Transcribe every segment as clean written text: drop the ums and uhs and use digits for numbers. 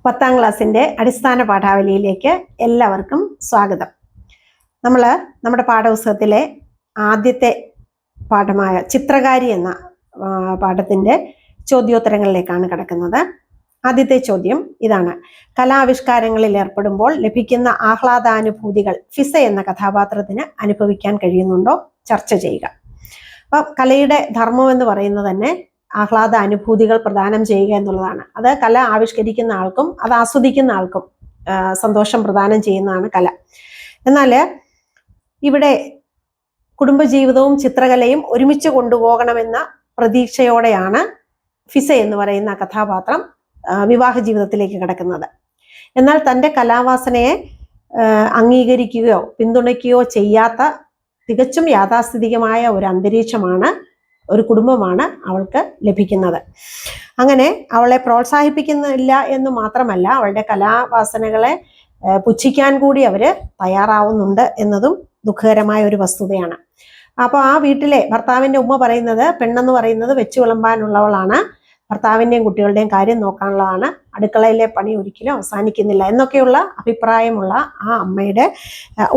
10ാം ക്ലാസ്സിൻ്റെ അടിസ്ഥാന പാഠാവലിയിലേക്ക് എല്ലാവർക്കും സ്വാഗതം. നമ്മുടെ പാഠപുസ്തകത്തിലെ ആദ്യത്തെ പാഠമായ ചിത്രകാരി എന്ന പാഠത്തിൻ്റെ ചോദ്യോത്തരങ്ങളിലേക്കാണ് കിടക്കുന്നത്. ആദ്യത്തെ ചോദ്യം ഇതാണ്: കലാവിഷ്കാരങ്ങളിൽ ഏർപ്പെടുമ്പോൾ ലഭിക്കുന്ന ആഹ്ലാദാനുഭൂതികൾ ഫിസ എന്ന കഥാപാത്രത്തിന് അനുഭവിക്കാൻ കഴിയുന്നുണ്ടോ? ചർച്ച ചെയ്യുക. അപ്പം കലയുടെ ധർമ്മം എന്ന് പറയുന്നത് തന്നെ ആഹ്ലാദ അനുഭൂതികൾ പ്രദാനം ചെയ്യുക എന്നുള്ളതാണ്. അത് കല ആവിഷ്കരിക്കുന്ന ആൾക്കും അത് ആസ്വദിക്കുന്ന ആൾക്കും സന്തോഷം പ്രദാനം ചെയ്യുന്നതാണ് കല. എന്നാൽ ഇവിടെ കുടുംബജീവിതവും ചിത്രകലയും ഒരുമിച്ച് കൊണ്ടുപോകണമെന്ന പ്രതീക്ഷയോടെയാണ് ഫിസ എന്ന് പറയുന്ന കഥാപാത്രം വിവാഹ ജീവിതത്തിലേക്ക് കിടക്കുന്നത്. എന്നാൽ തൻ്റെ കലാവാസനയെ അംഗീകരിക്കുകയോ പിന്തുണയ്ക്കുകയോ ചെയ്യാത്ത തികച്ചും യാഥാസ്ഥിതികമായ ഒരു അന്തരീക്ഷമാണ്, ഒരു കുടുംബമാണ് അവൾക്ക് ലഭിക്കുന്നത്. അങ്ങനെ അവളെ പ്രോത്സാഹിപ്പിക്കുന്നില്ല എന്ന് മാത്രമല്ല, അവളുടെ കലാവാസനകളെ പുച്ഛിക്കാൻ കൂടി അവർ തയ്യാറാവുന്നുണ്ട് എന്നതും ദുഃഖകരമായ ഒരു വസ്തുതയാണ്. അപ്പോൾ ആ വീട്ടിലെ ഭർത്താവിൻ്റെ ഉമ്മ പറയുന്നത്, പെണ്ണെന്ന് പറയുന്നത് വെച്ച് വിളമ്പാനുള്ളവളാണ്, ഭർത്താവിൻ്റെയും കുട്ടികളുടെയും കാര്യം നോക്കാനുള്ളതാണ്, അടുക്കളയിലെ പണി ഒരിക്കലും അവസാനിക്കുന്നില്ല എന്നൊക്കെയുള്ള അഭിപ്രായമുള്ള ആ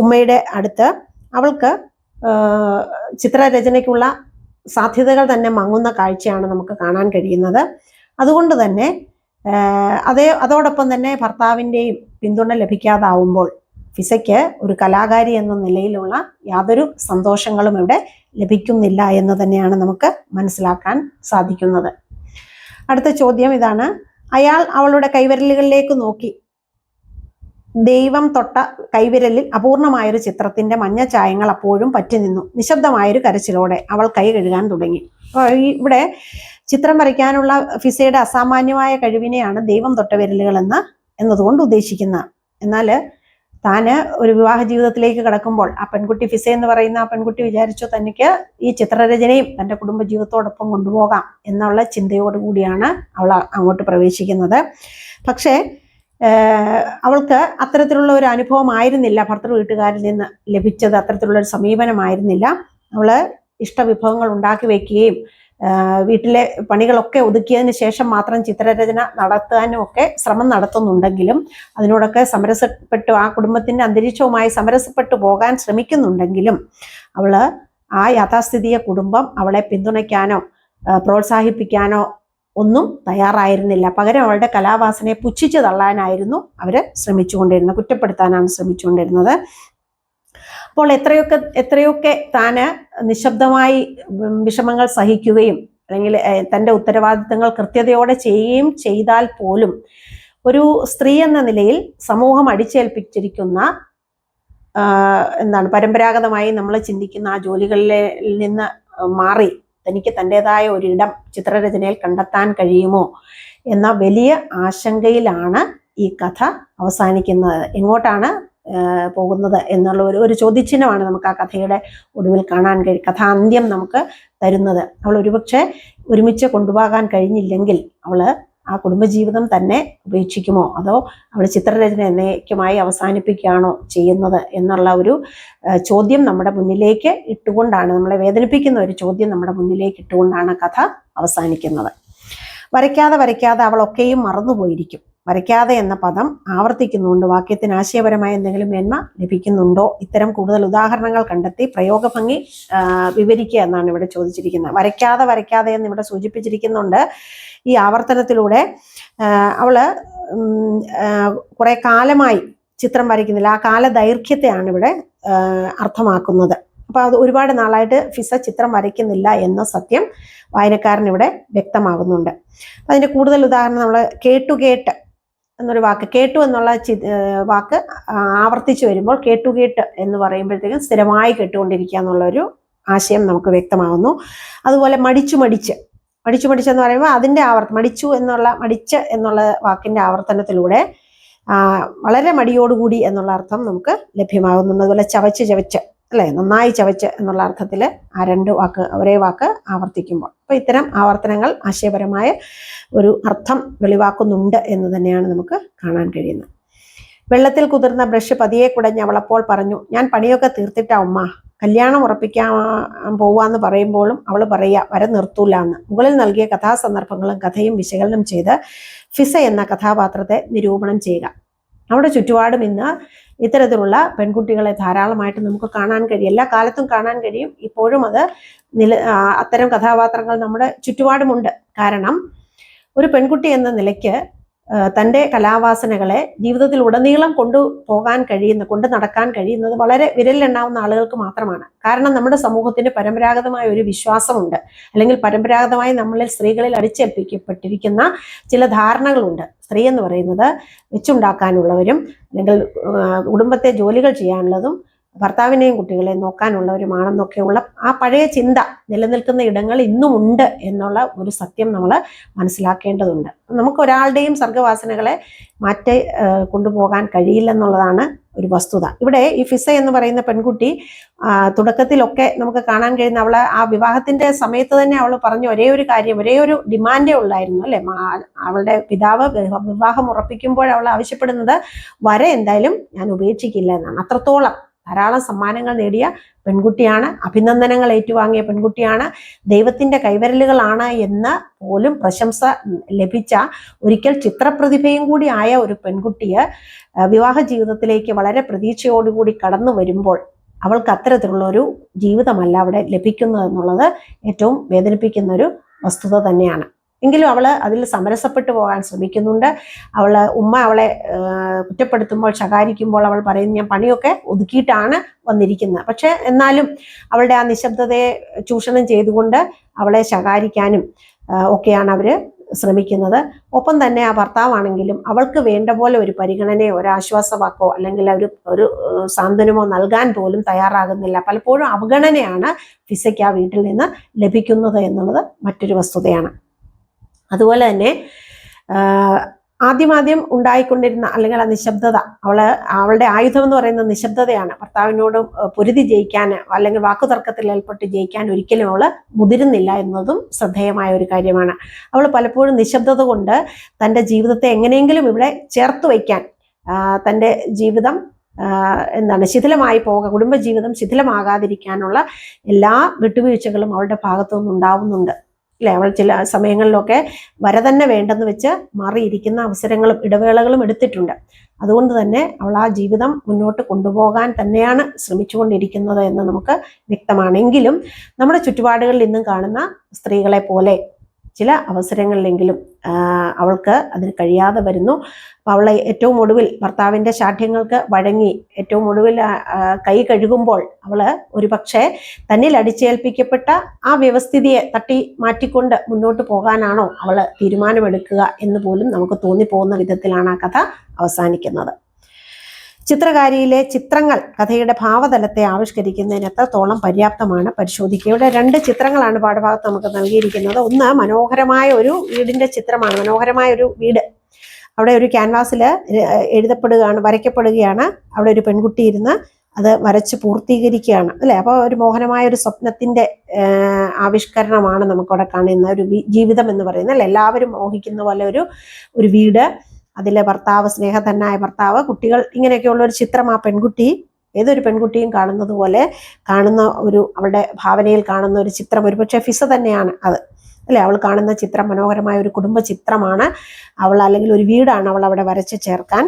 ഉമ്മയുടെ അടുത്ത് അവൾക്ക് ചിത്രരചനയ്ക്കുള്ള സാധ്യതകൾ തന്നെ മങ്ങുന്ന കാഴ്ചയാണ് നമുക്ക് കാണാൻ കഴിയുന്നത്. അതുകൊണ്ട് തന്നെ അതോടൊപ്പം തന്നെ ഭർത്താവിൻ്റെയും പിന്തുണ ലഭിക്കാതാവുമ്പോൾ ഫിസയ്ക്ക് ഒരു കലാകാരി എന്ന നിലയിലുള്ള യാതൊരു സന്തോഷങ്ങളും ഇവിടെ ലഭിക്കുന്നില്ല എന്ന് തന്നെയാണ് നമുക്ക് മനസ്സിലാക്കാൻ സാധിക്കുന്നത്. അടുത്ത ചോദ്യം ഇതാണ്: അയാൾ അവളുടെ കൈവിരലുകളിലേക്ക് നോക്കി. ദൈവം തൊട്ട കൈവിരലിൽ അപൂർണമായൊരു ചിത്രത്തിന്റെ മഞ്ഞ ചായങ്ങൾ അപ്പോഴും പറ്റി നിന്നു. നിശബ്ദമായൊരു കരച്ചിലോടെ അവൾ കൈ കഴുകാൻ തുടങ്ങി. ഇവിടെ ചിത്രം വരയ്ക്കാനുള്ള ഫിസയുടെ അസാമാന്യമായ കഴിവിനെയാണ് ദൈവം തൊട്ട വിരലുകൾ എന്നതുകൊണ്ട് ഉദ്ദേശിക്കുന്നത്. എന്നാൽ താന് ഒരു വിവാഹ ജീവിതത്തിലേക്ക് കടക്കുമ്പോൾ ആ പെൺകുട്ടി, ഫിസ എന്ന് പറയുന്ന ആ പെൺകുട്ടി വിചാരിച്ചു തനിക്ക് ഈ ചിത്രരചനയും തൻ്റെ കുടുംബജീവിതത്തോടൊപ്പം കൊണ്ടുപോകാം എന്നുള്ള ചിന്തയോടുകൂടിയാണ് അവൾ അങ്ങോട്ട് പ്രവേശിക്കുന്നത്. പക്ഷേ അവൾക്ക് അത്തരത്തിലുള്ള ഒരു അനുഭവം ആയിരുന്നില്ല ഭർത്തൃ വീട്ടുകാരിൽ നിന്ന് ലഭിച്ചത്. അത്തരത്തിലുള്ള ഒരു സമീപനമായിരുന്നില്ല. അവള് ഇഷ്ടവിഭവങ്ങൾ ഉണ്ടാക്കി വെക്കുകയും വീട്ടിലെ പണികളൊക്കെ ഒതുക്കിയതിന് ശേഷം മാത്രം ചിത്രരചന നടത്താനും ഒക്കെ ശ്രമം നടത്തുന്നുണ്ടെങ്കിലും, അതിനോടൊക്കെ സമരസപ്പെട്ടു ആ കുടുംബത്തിന്റെ അന്തരീക്ഷവുമായി സമരസപ്പെട്ടു പോകാൻ ശ്രമിക്കുന്നുണ്ടെങ്കിലും അവള് ആ യാഥാസ്ഥിതിക കുടുംബം അവളെ പിന്തുണയ്ക്കാനോ പ്രോത്സാഹിപ്പിക്കാനോ ഒന്നും തയ്യാറായിരുന്നില്ല. പകരം അവളുടെ കലാവാസനയെ പുച്ഛിച്ചു തള്ളാനായിരുന്നു അവര് ശ്രമിച്ചുകൊണ്ടിരുന്നത്, കുറ്റപ്പെടുത്താനാണ് ശ്രമിച്ചുകൊണ്ടിരുന്നത്. അപ്പോൾ എത്രയൊക്കെ താന് നിശബ്ദമായി വിഷമങ്ങൾ സഹിക്കുകയും അല്ലെങ്കിൽ തൻ്റെ ഉത്തരവാദിത്തങ്ങൾ കൃത്യതയോടെ ചെയ്യുകയും ചെയ്താൽ പോലും ഒരു സ്ത്രീ എന്ന നിലയിൽ സമൂഹം അടിച്ചേൽപ്പിച്ചിരിക്കുന്ന പരമ്പരാഗതമായി നമ്മൾ ചിന്തിക്കുന്ന ആ ജോലികളിൽ നിന്ന് മാറി തനിക്ക് തൻ്റെതായ ഒരിടം ചിത്രരചനയിൽ കണ്ടെത്താൻ കഴിയുമോ എന്ന വലിയ ആശങ്കയിലാണ് ഈ കഥ അവസാനിക്കുന്നത്. എങ്ങോട്ടാണ് പോകുന്നത് എന്നുള്ള ഒരു ചോദ്യചിഹ്നമാണ് നമുക്ക് ആ കഥയുടെ ഒടുവിൽ കാണാൻ കഥാന്ത്യം നമുക്ക് തരുന്നത്. അവൾ ഒരുപക്ഷെ ഒരുമിച്ച് കൊണ്ടുപോകാൻ കഴിഞ്ഞില്ലെങ്കിൽ അവള് ആ കുടുംബജീവിതം തന്നെ ഉപേക്ഷിക്കുമോ, അതോ അവൾ ചിത്രരചന എന്നേക്കുമായി അവസാനിപ്പിക്കുകയാണോ ചെയ്യുന്നത് എന്നുള്ള ഒരു ചോദ്യം നമ്മുടെ മുന്നിലേക്ക് ഇട്ടുകൊണ്ടാണ്, നമ്മളെ വേദനിപ്പിക്കുന്ന ഒരു ചോദ്യം നമ്മുടെ മുന്നിലേക്ക് ഇട്ടുകൊണ്ടാണ് കഥ അവസാനിക്കുന്നത്. വരയ്ക്കാതെ അവളൊക്കെയും മറന്നുപോയിരിക്കും. വരയ്ക്കാതെ എന്ന പദം ആവർത്തിക്കുന്നുണ്ട്. വാക്യത്തിന് ആശയപരമായ എന്തെങ്കിലും മേന്മ ലഭിക്കുന്നുണ്ടോ? ഇത്തരം കൂടുതൽ ഉദാഹരണങ്ങൾ കണ്ടെത്തി പ്രയോഗഭംഗി വിവരിക്കുക എന്നാണ് ഇവിടെ ചോദിച്ചിരിക്കുന്നത്. വരയ്ക്കാതെ എന്ന് ഇവിടെ സൂചിപ്പിച്ചിരിക്കുന്നുണ്ട്. ഈ ആവർത്തനത്തിലൂടെ അവള് കുറെ കാലമായി ചിത്രം വരയ്ക്കുന്നില്ല, ആ കാല ദൈർഘ്യത്തെയാണ് ഇവിടെ അർത്ഥമാക്കുന്നത്. അപ്പൊ അത് ഒരുപാട് നാളായിട്ട് ഫിസ ചിത്രം വരയ്ക്കുന്നില്ല എന്ന സത്യം വായനക്കാരൻ ഇവിടെ വ്യക്തമാകുന്നുണ്ട്. അപ്പൊ അതിന്റെ കൂടുതൽ ഉദാഹരണം നമ്മൾ കേട്ട് എന്നൊരു വാക്ക്, കേട്ടു എന്നുള്ള വാക്ക് ആവർത്തിച്ചു വരുമ്പോൾ കേട്ട് എന്ന് പറയുമ്പോഴത്തേക്കും സ്ഥിരമായി കേട്ടുകൊണ്ടിരിക്കുക എന്നുള്ളൊരു ആശയം നമുക്ക് വ്യക്തമാകുന്നു. അതുപോലെ മടിച്ച് എന്ന് പറയുമ്പോൾ അതിൻ്റെ മടിച്ച് എന്നുള്ള വാക്കിൻ്റെ ആവർത്തനത്തിലൂടെ വളരെ മടിയോടുകൂടി എന്നുള്ള അർത്ഥം നമുക്ക് ലഭ്യമാകുന്നുണ്ട്. അതുപോലെ ചവച്ച് അല്ലെ, നന്നായി ചവച്ച് എന്നുള്ള അർത്ഥത്തിൽ ആ ഒരേ വാക്ക് ആവർത്തിക്കുമ്പോൾ, അപ്പോൾ ഇത്തരം ആവർത്തനങ്ങൾ ആശയപരമായ ഒരു അർത്ഥം വെളിവാക്കുന്നുണ്ട് എന്ന് തന്നെയാണ് നമുക്ക് കാണാൻ കഴിയുന്നത്. വെള്ളത്തിൽ കുതിർന്ന ബ്രഷ് പതിയെ കുടഞ്ഞ് അവളപ്പോൾ പറഞ്ഞു, ഞാൻ പണിയൊക്കെ തീർത്തിട്ടാ ഉമ്മ. കല്യാണം ഉറപ്പിക്കാൻ പോവാന്ന് പറയുമ്പോഴും അവൾ പറയുക വര നിർത്തൂല എന്ന്. മുകളിൽ നൽകിയ കഥാസന്ദർഭങ്ങളും കഥയും വിശകലനം ചെയ്ത് ഫിസ എന്ന കഥാപാത്രത്തെ നിരൂപണം ചെയ്യുക. നമ്മുടെ ചുറ്റുപാടും ഇന്ന് ഇത്തരത്തിലുള്ള പെൺകുട്ടികളെ ധാരാളമായിട്ട് നമുക്ക് കാണാൻ കഴിയും. എല്ലാ കാലത്തും കാണാൻ കഴിയും. ഇപ്പോഴും അത് അത്തരം കഥാപാത്രങ്ങൾ നമ്മുടെ ചുറ്റുപാടുമുണ്ട്. കാരണം ഒരു പെൺകുട്ടി എന്ന നിലയ്ക്ക് തൻ്റെ കലാവാസനകളെ ജീവിതത്തിൽ ഉടനീളം കൊണ്ട് നടക്കാൻ കഴിയുന്നത് വളരെ വിരലിലെണ്ണാവുന്ന ആളുകൾക്ക് മാത്രമാണ്. കാരണം നമ്മുടെ സമൂഹത്തിന് പരമ്പരാഗതമായ ഒരു വിശ്വാസമുണ്ട്, അല്ലെങ്കിൽ പരമ്പരാഗതമായി നമ്മളിൽ സ്ത്രീകളിൽ അടിച്ചേൽപ്പിക്കപ്പെട്ടിരിക്കുന്ന ചില ധാരണകളുണ്ട്. സ്ത്രീ എന്ന് പറയുന്നത് വെച്ചുണ്ടാക്കാനുള്ളവരും അല്ലെങ്കിൽ കുടുംബത്തെ ജോലികൾ ചെയ്യാനുള്ളതും ഭർത്താവിനെയും കുട്ടികളെയും നോക്കാനുള്ളവരുമാണെന്നൊക്കെയുള്ള ആ പഴയ ചിന്ത നിലനിൽക്കുന്ന ഇടങ്ങൾ ഇന്നും ഉണ്ട് എന്നുള്ള ഒരു സത്യം നമ്മൾ മനസ്സിലാക്കേണ്ടതുണ്ട്. നമുക്ക് ഒരാളുടെയും സർഗ്ഗവാസനകളെ മാറ്റി കൊണ്ടുപോകാൻ കഴിയില്ലെന്നുള്ളതാണ് ഒരു വസ്തുത. ഇവിടെ ഈ ഫിസ എന്ന് പറയുന്ന പെൺകുട്ടി തുടക്കത്തിലൊക്കെ നമുക്ക് കാണാൻ കഴിയുന്ന അവളെ ആ വിവാഹത്തിന്റെ സമയത്ത് തന്നെ അവൾ പറഞ്ഞ ഒരേ ഒരു കാര്യം, ഒരേ ഒരു ഡിമാൻഡേ ഉള്ളായിരുന്നു അല്ലെ. അവളുടെ പിതാവ് വിവാഹം ഉറപ്പിക്കുമ്പോൾ അവൾ ആവശ്യപ്പെടുന്നത് വര എന്തായാലും ഞാൻ ഉപേക്ഷിക്കില്ല എന്നാണ്. അത്രത്തോളം ധാരാളം സമ്മാനങ്ങൾ നേടിയ പെൺകുട്ടിയാണ്, അഭിനന്ദനങ്ങൾ ഏറ്റുവാങ്ങിയ പെൺകുട്ടിയാണ്, ദൈവത്തിന്റെ കൈവരലുകളാണ് എന്ന് പോലും പ്രശംസ ലഭിച്ച, ഒരിക്കൽ ചിത്രപ്രതിഭയും കൂടി ആയ ഒരു പെൺകുട്ടിയെ വിവാഹ ജീവിതത്തിലേക്ക് വളരെ പ്രതീക്ഷയോടുകൂടി കടന്നു വരുമ്പോൾ അവൾക്ക് അത്തരത്തിലുള്ള ഒരു ജീവിതമല്ല അവിടെ ലഭിക്കുന്നത് എന്നുള്ളത് ഏറ്റവും വേദനിപ്പിക്കുന്ന ഒരു വസ്തുത തന്നെയാണ്. എങ്കിലും അവൾ അതിൽ സമരസപ്പെട്ടു പോകാൻ ശ്രമിക്കുന്നുണ്ട്. ഉമ്മ അവളെ കുറ്റപ്പെടുത്തുമ്പോൾ, ശകാരിക്കുമ്പോൾ അവൾ പറയും ഞാൻ പണിയൊക്കെ ഒതുക്കിയിട്ടാണ് വന്നിരിക്കുന്നത്. പക്ഷെ എന്നാലും അവളുടെ ആ നിശബ്ദതയെ ചൂഷണം ചെയ്തുകൊണ്ട് അവളെ ശകാരിക്കാനും ഒക്കെയാണ് അവർ ശ്രമിക്കുന്നത്. ഒപ്പം തന്നെ ആ ഭർത്താവാണെങ്കിലും അവൾക്ക് വേണ്ട പോലെ ഒരു പരിഗണനയോ ഒരു ആശ്വാസവാക്കോ അല്ലെങ്കിൽ ഒരു സാന്ത്വനമോ നൽകാൻ പോലും തയ്യാറാകുന്നില്ല. പലപ്പോഴും അവഗണനയാണ് ഫിസയ്ക്ക് ആ വീട്ടിൽ നിന്ന് ലഭിക്കുന്നത് എന്നുള്ളത് മറ്റൊരു വസ്തുതയാണ്. അതുപോലെ തന്നെ ആദ്യം ഉണ്ടായിക്കൊണ്ടിരുന്ന അല്ലെങ്കിൽ ആ നിശബ്ദത, അവളുടെ ആയുധം എന്ന് പറയുന്ന നിശബ്ദതയാണ്. ഭർത്താവിനോട് പൊരുതി ജയിക്കാൻ അല്ലെങ്കിൽ വാക്കുതർക്കത്തിൽ ഏർപ്പെട്ട് ജയിക്കാൻ ഒരിക്കലും അവൾ മുതിരുന്നില്ല എന്നതും ശ്രദ്ധേയമായ ഒരു കാര്യമാണ്. അവൾ പലപ്പോഴും നിശബ്ദത കൊണ്ട് തൻ്റെ ജീവിതത്തെ എങ്ങനെയെങ്കിലും ഇവിടെ ചേർത്ത് വയ്ക്കാൻ, തൻ്റെ ജീവിതം കുടുംബജീവിതം ശിഥിലമാകാതിരിക്കാനുള്ള എല്ലാ വിട്ടുവീഴ്ചകളും അവളുടെ ഭാഗത്തുനിന്ന് ഉണ്ടാവുന്നുണ്ട് അല്ലെ. അവൾ ചില സമയങ്ങളിലൊക്കെ വര തന്നെ വേണ്ടെന്ന് വെച്ച് മാറിയിരിക്കുന്ന അവസരങ്ങളും ഇടവേളകളും എടുത്തിട്ടുണ്ട്. അതുകൊണ്ട് തന്നെ അവൾ ആ ജീവിതം മുന്നോട്ട് കൊണ്ടുപോകാൻ തന്നെയാണ് ശ്രമിച്ചുകൊണ്ടിരിക്കുന്നത് എന്ന് നമുക്ക് വ്യക്തമാണെങ്കിലും നമ്മുടെ ചുറ്റുപാടുകളിൽ ഇന്നും കാണുന്ന സ്ത്രീകളെ പോലെ ചില അവസരങ്ങളിലെങ്കിലും അവൾക്ക് അതിന് കഴിയാതെ വരുന്നു. അപ്പോൾ അവളെ ഏറ്റവും ഒടുവിൽ ഭർത്താവിൻ്റെ ശാഠ്യങ്ങൾക്ക് വഴങ്ങി ഏറ്റവും ഒടുവിൽ കൈ കഴുകുമ്പോൾ അവൾ ഒരുപക്ഷെ തന്നിൽ അടിച്ചേൽപ്പിക്കപ്പെട്ട ആ വ്യവസ്ഥിതിയെ തട്ടി മാറ്റിക്കൊണ്ട് മുന്നോട്ട് പോകാനാണോ അവൾ തീരുമാനമെടുക്കുക എന്ന് പോലും നമുക്ക് തോന്നിപ്പോകുന്ന വിധത്തിലാണ് ആ കഥ അവസാനിക്കുന്നത്. ചിത്രകാരിയിലെ ചിത്രങ്ങൾ കഥയുടെ ഭാവതലത്തെ ആവിഷ്കരിക്കുന്നതിന് എത്രത്തോളം പര്യാപ്തമാണ് പരിശോധിക്കുക. ഇവിടെ 2 ചിത്രങ്ങളാണ് പാഠഭാഗത്ത് നമുക്ക് നൽകിയിരിക്കുന്നത്. ഒന്ന് മനോഹരമായ ഒരു വീടിന്റെ ചിത്രമാണ്. മനോഹരമായ ഒരു വീട് അവിടെ ഒരു ക്യാൻവാസിൽ വരയ്ക്കപ്പെടുകയാണ്. അവിടെ ഒരു പെൺകുട്ടി ഇരുന്ന് അത് വരച്ച് പൂർത്തീകരിക്കുകയാണ് അല്ലെ. അപ്പോൾ ഒരു മോഹനമായ ഒരു സ്വപ്നത്തിന്റെ ആവിഷ്കരണമാണ് നമുക്കവിടെ കാണുന്ന ഒരു ജീവിതം എന്ന് പറയുന്നത് അല്ലെ. എല്ലാവരും മോഹിക്കുന്ന പോലെ ഒരു വീട്, അതിലെ ഭർത്താവ്, സ്നേഹധനായ ഭർത്താവ്, കുട്ടികൾ, ഇങ്ങനെയൊക്കെയുള്ള ഒരു ചിത്രം ആ പെൺകുട്ടി ഏതൊരു പെൺകുട്ടിയും കാണുന്നത് പോലെ കാണുന്ന അവളുടെ ഭാവനയിൽ കാണുന്ന ഒരു ചിത്രം ഒരുപക്ഷെ ഫിസ തന്നെയാണ് അത് അല്ലെ. അവൾ കാണുന്ന ചിത്രം മനോഹരമായ ഒരു കുടുംബ ചിത്രമാണ്. അല്ലെങ്കിൽ ഒരു വീടാണ് അവൾ അവിടെ വരച്ച് ചേർക്കാൻ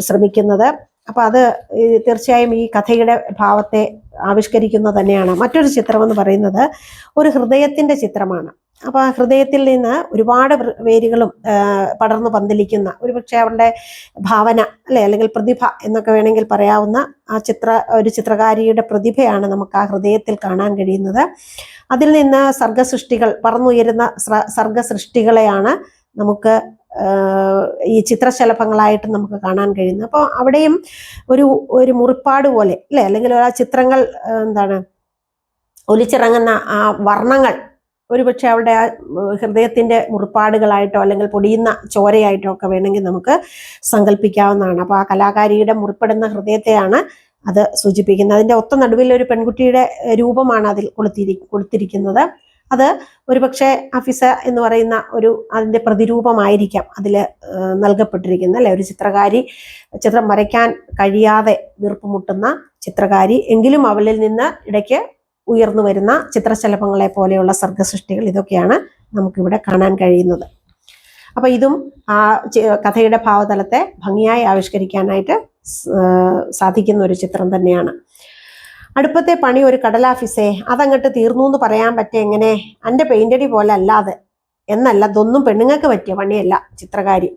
ശ്രമിക്കുന്നത്. അപ്പൊ അത് തീർച്ചയായും ഈ കഥയുടെ ഭാവത്തെ ആവിഷ്കരിക്കുന്നത് തന്നെയാണ്. മറ്റൊരു ചിത്രം എന്ന് പറയുന്നത് ഒരു ഹൃദയത്തിന്റെ ചിത്രമാണ്. അപ്പൊ ആ ഹൃദയത്തിൽ നിന്ന് ഒരുപാട് വേരുകളും പടർന്നു പന്തലിക്കുന്ന ഒരുപക്ഷെ അവരുടെ ഭാവന അല്ലെ അല്ലെങ്കിൽ പ്രതിഭ എന്നൊക്കെ വേണമെങ്കിൽ പറയാവുന്ന ഒരു ചിത്രകാരിയുടെ പ്രതിഭയാണ് നമുക്ക് ആ ഹൃദയത്തിൽ കാണാൻ കഴിയുന്നത്. അതിൽ നിന്ന് സർഗസൃഷ്ടികൾ, പറന്നുയരുന്ന സർഗസൃഷ്ടികളെയാണ് നമുക്ക് ഈ ചിത്രശലഭങ്ങളായിട്ട് നമുക്ക് കാണാൻ കഴിയുന്നത്. അപ്പോൾ അവിടെയും ഒരു മുറിപ്പാട് പോലെ അല്ലെ അല്ലെങ്കിൽ ആ ചിത്രങ്ങൾ ഒലിച്ചിറങ്ങുന്ന ആ വർണ്ണങ്ങൾ ഒരുപക്ഷെ അവരുടെ ആ ഹൃദയത്തിന്റെ മുറിപ്പാടുകളായിട്ടോ അല്ലെങ്കിൽ പൊടിയുന്ന ചോരയായിട്ടോ ഒക്കെ വേണമെങ്കിൽ നമുക്ക് സങ്കല്പിക്കാവുന്നതാണ്. അപ്പോൾ ആ കലാകാരിയുടെ മുറിപ്പെടുന്ന ഹൃദയത്തെയാണ് അത് സൂചിപ്പിക്കുന്നത്. അതിന്റെ ഒത്ത നടുവിൽ ഒരു പെൺകുട്ടിയുടെ രൂപമാണ് അതിൽ കൊടുത്തിരിക്കുന്നത്. അത് ഒരുപക്ഷെ അഫിസ എന്ന് പറയുന്ന അതിൻ്റെ പ്രതിരൂപമായിരിക്കാം അതിൽ നൽകപ്പെട്ടിരിക്കുന്നത് അല്ലെ. ഒരു ചിത്രകാരി ചിത്രം വരയ്ക്കാൻ കഴിയാതെ വീർപ്പുമുട്ടുന്ന ചിത്രകാരി, എങ്കിലും അവളിൽ നിന്ന് ഇടയ്ക്ക് ഉയർന്നു വരുന്ന ചിത്രശലഭങ്ങളെ പോലെയുള്ള സർഗസൃഷ്ടികൾ, ഇതൊക്കെയാണ് നമുക്കിവിടെ കാണാൻ കഴിയുന്നത്. അപ്പൊ ഇതും ആ കഥയുടെ ഭാവതലത്തെ ഭംഗിയായി ആവിഷ്കരിക്കാനായിട്ട് സാധിക്കുന്ന ഒരു ചിത്രം തന്നെയാണ്. അടുപ്പത്തെ പണി ഒരു കടലാഫിസേ, അതങ്ങോട്ട് തീർന്നു എന്ന് പറയാൻ പറ്റേ എങ്ങനെ? എൻ്റെ പെയിന്റടി പോലെ അല്ലാതെ എന്നല്ല, ഇതൊന്നും പെണ്ണുങ്ങൾക്ക് പറ്റിയ പണിയല്ല. ചിത്രകാരി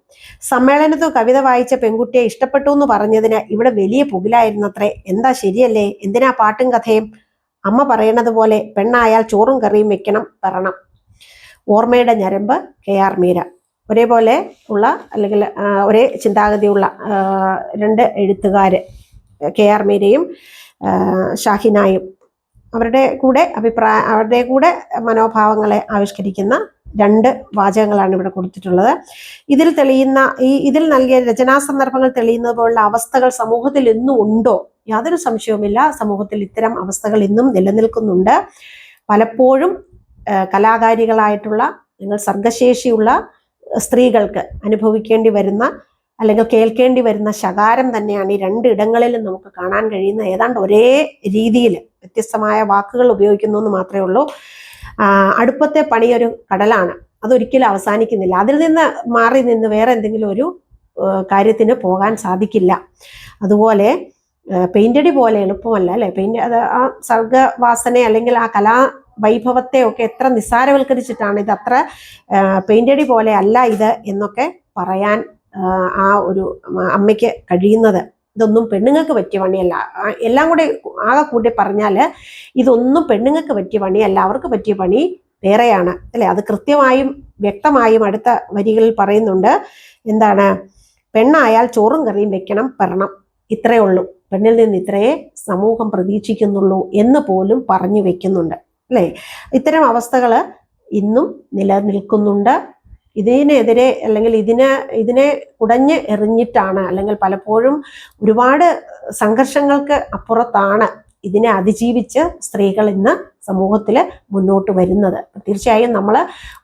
സമ്മേളനത്തിൽ കവിത വായിച്ച പെൺകുട്ടിയെ ഇഷ്ടപ്പെട്ടു എന്ന് പറഞ്ഞതിന് ഇവിടെ വലിയ പുകിലായിരുന്നത്രേ. എന്താ ശരിയല്ലേ? എന്തിനാ പാട്ടും കഥയും? അമ്മ പറയണത് പോലെ പെണ്ണായാൽ ചോറും കറിയും വെക്കണം പറയണം. ഓർമ്മയുടെ ഞരമ്പ് KR മീര. ഒരേപോലെ ഉള്ള അല്ലെങ്കിൽ ഒരേ ചിന്താഗതിയുള്ള രണ്ട് എഴുത്തുകാര്, KR മീരയും ഷാഹിനായും. അവരുടെ കൂടെ മനോഭാവങ്ങളെ ആവിഷ്കരിക്കുന്ന രണ്ട് വാചകങ്ങളാണ് ഇവിടെ കൊടുത്തിട്ടുള്ളത്. ഇതിൽ നൽകിയ രചനാ സന്ദർഭങ്ങൾ തെളിയുന്നത് പോലുള്ള അവസ്ഥകൾ സമൂഹത്തിൽ ഇന്നും ഉണ്ടോ? യാതൊരു സംശയവുമില്ല, സമൂഹത്തിൽ ഇത്തരം അവസ്ഥകൾ ഇന്നും നിലനിൽക്കുന്നുണ്ട്. പലപ്പോഴും കലാകാരികളായിട്ടുള്ള നിങ്ങൾ സർഗശേഷിയുള്ള സ്ത്രീകൾക്ക് അനുഭവിക്കേണ്ടി വരുന്ന അല്ലെങ്കിൽ കേൾക്കേണ്ടി വരുന്ന ശകാരം തന്നെയാണ് ഈ രണ്ടിടങ്ങളിലും നമുക്ക് കാണാൻ കഴിയുന്ന. ഏതാണ്ട് ഒരേ രീതിയിൽ വ്യത്യസ്തമായ വാക്കുകൾ ഉപയോഗിക്കുന്നു എന്ന് മാത്രമേ ഉള്ളൂ. അടുപ്പത്തെ പണി ഒരു കടലാണ്, അതൊരിക്കലും അവസാനിക്കുന്നില്ല. അതിൽ നിന്ന് മാറി നിന്ന് വേറെ എന്തെങ്കിലും ഒരു കാര്യത്തിന് പോകാൻ സാധിക്കില്ല. അതുപോലെ പെയിന്റടി പോലെ എളുപ്പമല്ല അല്ലെ. അത് ആ സർഗവാസന അല്ലെങ്കിൽ ആ കലാ വൈഭവത്തെ ഒക്കെ എത്ര നിസ്സാരവൽക്കരിച്ചിട്ടാണ് ഇത് അത്ര പെയിന്റടി പോലെ അല്ല ഇത് എന്നൊക്കെ പറയാൻ ആ ഒരു അമ്മയ്ക്ക് കഴിയുന്നത്. ഇതൊന്നും പെണ്ണുങ്ങൾക്ക് പറ്റിയ പണിയല്ല. എല്ലാം കൂടെ ആകെ കൂട്ടി പറഞ്ഞാൽ ഇതൊന്നും പെണ്ണുങ്ങൾക്ക് പറ്റിയ പണിയല്ല, അവർക്ക് പറ്റിയ പണി വേറെയാണ് അല്ലെ. അത് കൃത്യമായും വ്യക്തമായും അടുത്ത വരികളിൽ പറയുന്നുണ്ട്. എന്താണ്? പെണ്ണായാൽ ചോറും കറിയും വെക്കണം പറയണം, ഇത്രയേ ഉള്ളൂ. പെണ്ണിൽ നിന്ന് ഇത്രയേ സമൂഹം പ്രതീക്ഷിക്കുന്നുള്ളൂ എന്ന് പോലും പറഞ്ഞു വെക്കുന്നുണ്ട് അല്ലേ. ഇത്തരം അവസ്ഥകൾ ഇന്നും നിലനിൽക്കുന്നുണ്ട്. ഇതിനെതിരെ അല്ലെങ്കിൽ ഇതിനെ കുടഞ്ഞ് എറിഞ്ഞിട്ടാണ് അല്ലെങ്കിൽ പലപ്പോഴും ഒരുപാട് സംഘർഷങ്ങൾക്ക് അപ്പുറത്താണ് ഇതിനെ അതിജീവിച്ച് സ്ത്രീകൾ ഇന്ന് സമൂഹത്തിൽ മുന്നോട്ട് വരുന്നത്. തീർച്ചയായും നമ്മൾ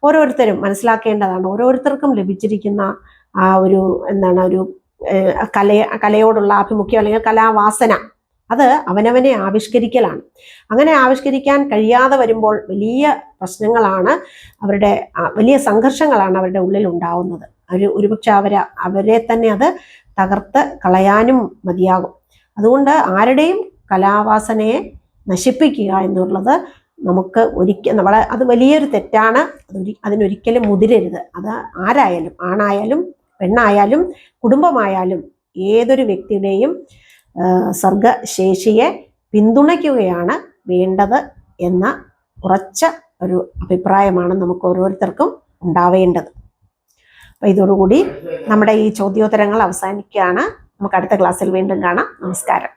ഓരോരുത്തരും മനസ്സിലാക്കേണ്ടതാണ്. ഓരോരുത്തർക്കും ലഭിച്ചിരിക്കുന്ന ആ ഒരു ഒരു കലയോടുള്ള ആഭിമുഖ്യം അല്ലെങ്കിൽ കലാവാസന, അത് അവനവനെ ആവിഷ്കരിക്കലാണ്. അങ്ങനെ ആവിഷ്കരിക്കാൻ കഴിയാതെ വരുമ്പോൾ വലിയ പ്രശ്നങ്ങളാണ്, വലിയ സംഘർഷങ്ങളാണ് അവരുടെ ഉള്ളിൽ ഉണ്ടാവുന്നത്. ഒരുപക്ഷെ അവരെ തന്നെ അത് തകർത്ത് കളയാനും മതിയാകും. അതുകൊണ്ട് ആരുടെയും കലാവാസനയെ നശിപ്പിക്കുക എന്നുള്ളത് നമുക്ക് അത് വലിയൊരു തെറ്റാണ്. അതിനൊരിക്കലും മുതിരരുത്. അത് ആരായാലും, ആണായാലും പെണ്ണായാലും കുടുംബമായാലും ഏതൊരു വ്യക്തിയുടെയും സർഗശേഷിയെ പിന്തുണയ്ക്കുകയാണ് വേണ്ടത് എന്ന ഉറച്ച ഒരു അഭിപ്രായമാണ് നമുക്ക് ഓരോരുത്തർക്കും ഉണ്ടാവേണ്ടത്. അപ്പം ഇതോടുകൂടി നമ്മുടെ ഈ ചോദ്യോത്തരങ്ങൾ അവസാനിക്കുകയാണ്. നമുക്ക് അടുത്ത ക്ലാസ്സിൽ വീണ്ടും കാണാം. നമസ്കാരം.